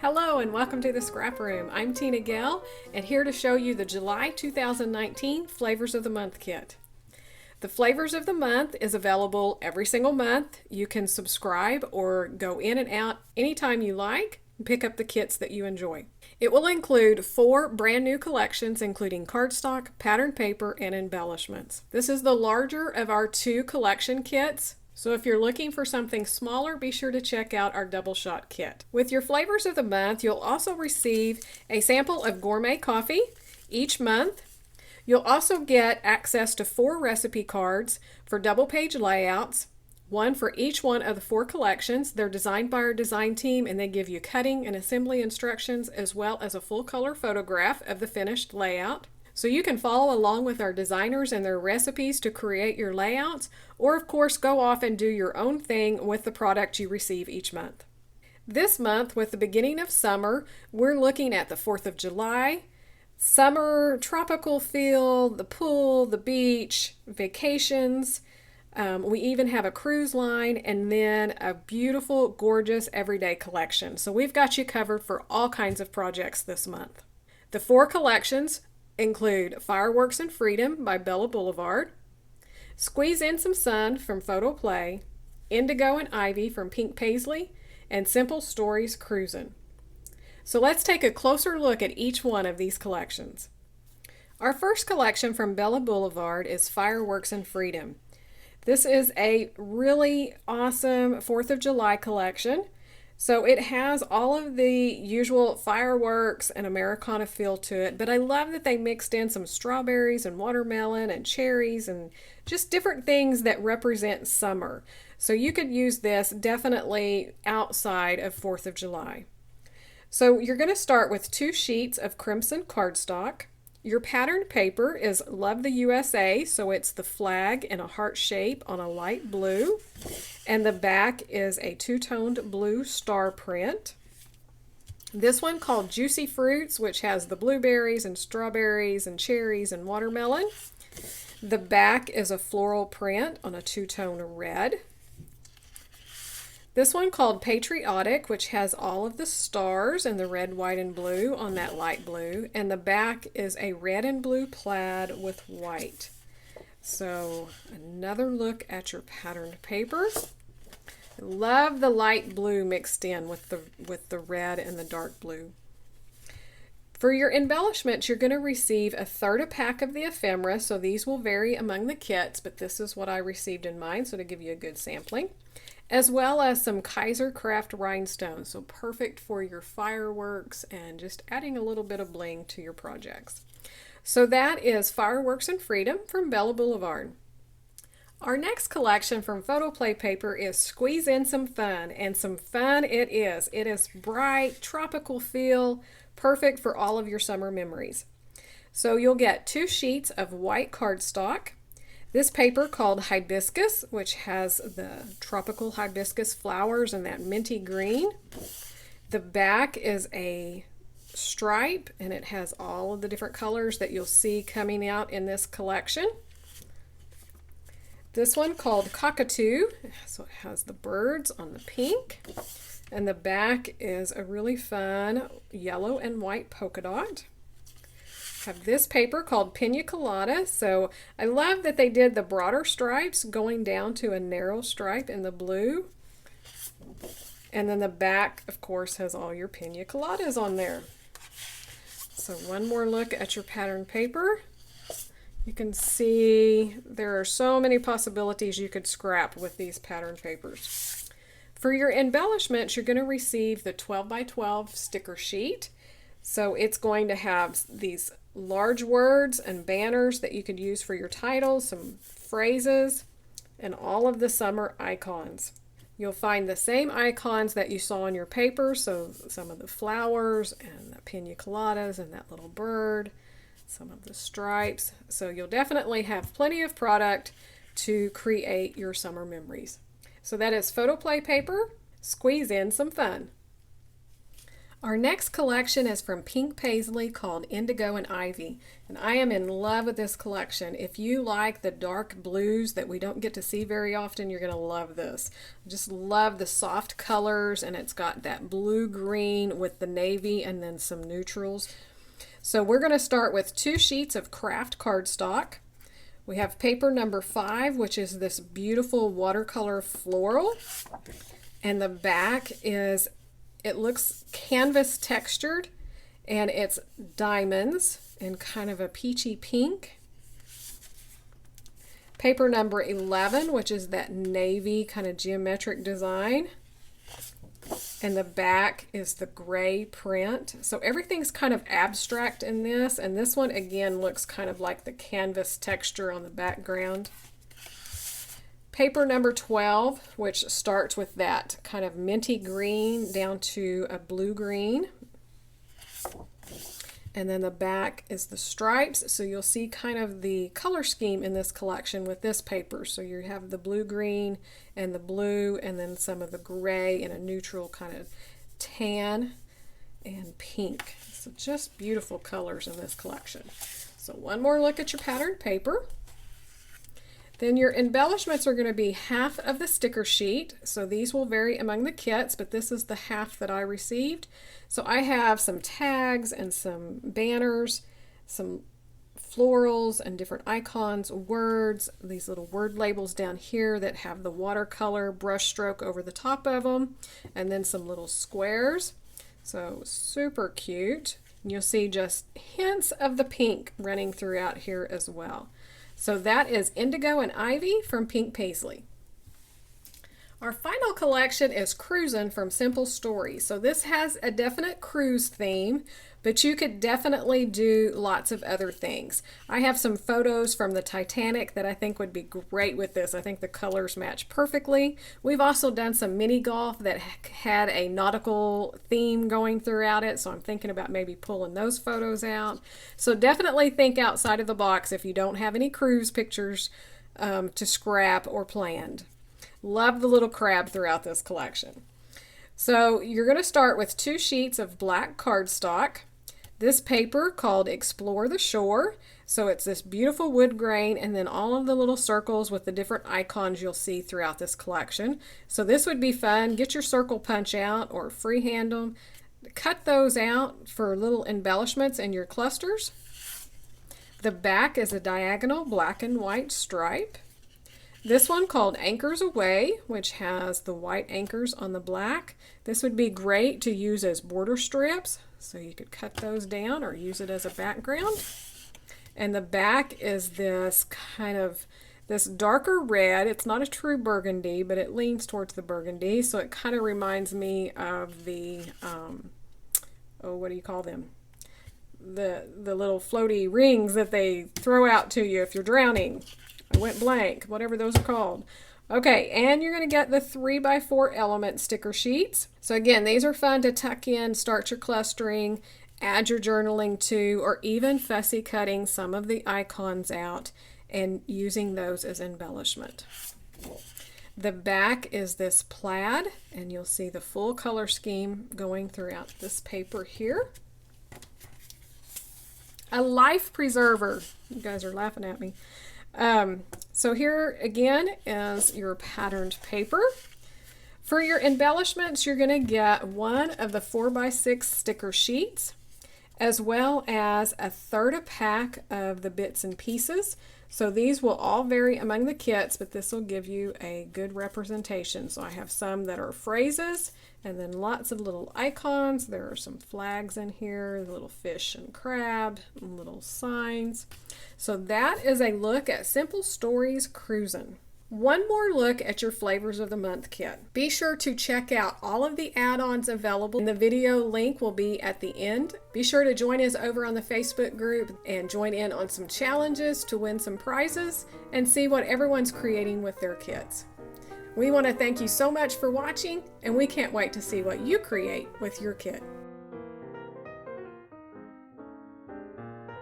Hello and welcome to the Scrap Room. I'm Tina Gale and here to show you the July 2019 Flavors of the Month kit. The Flavors of the Month is available every single month. You can subscribe or go in and out anytime you like and pick up the kits that you enjoy. It will include 4 brand new collections including cardstock, patterned paper, and embellishments. This is the larger of our 2 collection kits. So if you're looking for something smaller, be sure to check out our double shot kit. With your Flavors of the Month, you'll also receive a sample of gourmet coffee each month. You'll also get access to 4 recipe cards for double page layouts, one for each one of the 4 collections. They're designed by our design team and they give you cutting and assembly instructions as well as a full color photograph of the finished layout. So you can follow along with our designers and their recipes to create your layouts, or of course go off and do your own thing with the product you receive each month. This month, with the beginning of summer, we're looking at the 4th of July, summer, tropical feel, the pool, the beach, vacations. We even have a cruise line and then a beautiful, gorgeous everyday collection. So we've got you covered for all kinds of projects this month. The 4 collections include Fireworks and Freedom by Bella Boulevard, Squeeze in Some Sun from Photo Play, Indigo and Ivy from Pink Paisley, and Simple Stories Cruisin'. So let's take a closer look at each one of these collections. Our first collection from Bella Boulevard is Fireworks and Freedom. This is a really awesome 4th of July collection. So it has all of the usual fireworks and Americana feel to it, but I love that they mixed in some strawberries and watermelon and cherries and just different things that represent summer. So you could use this definitely outside of 4th of July. So you're going to start with 2 sheets of crimson cardstock. Your patterned paper is Love the USA, so it's the flag in a heart shape on a light blue. And the back is a 2-toned blue star print. This one called Juicy Fruits, which has the blueberries and strawberries and cherries and watermelon. The back is a floral print on a 2-tone red. This one called Patriotic, which has all of the stars in the red, white, and blue on that light blue. And the back is a red and blue plaid with white. So another look at your patterned paper. I love the light blue mixed in with the red and the dark blue. For your embellishments, you're going to receive 1/3 a pack of the ephemera. So these will vary among the kits, but this is what I received in mine, so to give you a good sampling. As well as some Kaiser Craft rhinestones, so perfect for your fireworks and just adding a little bit of bling to your projects. So that is Fireworks and Freedom from Bella Boulevard. Our next collection from Photo Play Paper is Squeeze in Some Fun, and some fun it is. It is bright, tropical feel, perfect for all of your summer memories. So you'll get 2 sheets of white cardstock. This paper called Hibiscus, which has the tropical hibiscus flowers and that minty green. The back is a stripe and it has all of the different colors that you'll see coming out in this collection. This one called Cockatoo, so it has the birds on the pink. And the back is a really fun yellow and white polka dot. Have this paper called Pina Colada. So I love that they did the broader stripes going down to a narrow stripe in the blue. And then the back, of course, has all your Pina Coladas on there. So one more look at your patterned paper. You can see there are so many possibilities you could scrap with these patterned papers. For your embellishments, you're going to receive the 12 by 12 sticker sheet. So it's going to have these large words and banners that you could use for your titles, some phrases, and all of the summer icons. You'll find the same icons that you saw on your paper, so some of the flowers and the pina coladas and that little bird, some of the stripes. So you'll definitely have plenty of product to create your summer memories. So that is Photo Play Paper, Squeeze in Some Fun. Our next collection is from Pink Paisley called Indigo and Ivy, and I am in love with this collection. If you like the dark blues that we don't get to see very often, you're going to love this. I just love the soft colors, and it's got that blue-green with the navy and then some neutrals. So we're going to start with 2 sheets of craft cardstock. We have paper number 5, which is this beautiful watercolor floral, and the back is, it looks canvas textured, and it's diamonds in kind of a peachy pink. Paper number 11, which is that navy kind of geometric design. And the back is the gray print. So everything's kind of abstract in this, and this one again looks kind of like the canvas texture on the background. Paper number 12, which starts with that kind of minty green down to a blue green. And then the back is the stripes, so you'll see kind of the color scheme in this collection with this paper. So you have the blue-green and the blue, and then some of the gray and a neutral kind of tan and pink. So just beautiful colors in this collection. So one more look at your patterned paper. Then your embellishments are going to be half of the sticker sheet. So these will vary among the kits, but this is the half that I received. So I have some tags and some banners, some florals and different icons, words, these little word labels down here that have the watercolor brush stroke over the top of them, and then some little squares. So super cute. And you'll see just hints of the pink running throughout here as well. So that is Indigo and Ivy from Pink Paisley. Our final collection is Cruisin' from Simple Stories. So this has a definite cruise theme, but you could definitely do lots of other things. I have some photos from the Titanic that I think would be great with this. I think the colors match perfectly. We've also done some mini golf that had a nautical theme going throughout it, so I'm thinking about maybe pulling those photos out. So definitely think outside of the box if you don't have any cruise pictures to scrap or planned. Love the little crab throughout this collection. So you're going to start with 2 sheets of black cardstock. This paper called Explore the Shore. So it's this beautiful wood grain, and then all of the little circles with the different icons you'll see throughout this collection. So this would be fun. Get your circle punch out or freehand them. Cut those out for little embellishments in your clusters. The back is a diagonal black and white stripe. This one called Anchors Away, which has the white anchors on the black. This would be great to use as border strips, so you could cut those down or use it as a background. And the back is this kind of, this darker red. It's not a true burgundy, but it leans towards the burgundy, so it kind of reminds me of the, what do you call them? The little floaty rings that they throw out to you if you're drowning. I went blank, whatever those are called. Okay, and you're going to get the 3x4 element sticker sheets. So again, these are fun to tuck in, start your clustering, add your journaling to, or even fussy cutting some of the icons out and using those as embellishment. The back is this plaid, and you'll see the full color scheme going throughout this paper here. A life preserver. You guys are laughing at me. So here again is your patterned paper. For your embellishments, you're going to get one of the 4x6 sticker sheets, as well as a third a pack of the bits and pieces. So these will all vary among the kits, but this will give you a good representation. So I have some that are phrases, and then lots of little icons. There are some flags in here, little fish and crab, and little signs. So that is a look at Simple Stories Cruisin'. One more look at your Flavors of the Month kit. Be sure to check out all of the add-ons available, and the video link will be at the end. Be sure to join us over on the Facebook group and join in on some challenges to win some prizes and see what everyone's creating with their kits. We want to thank you so much for watching, and we can't wait to see what you create with your kit.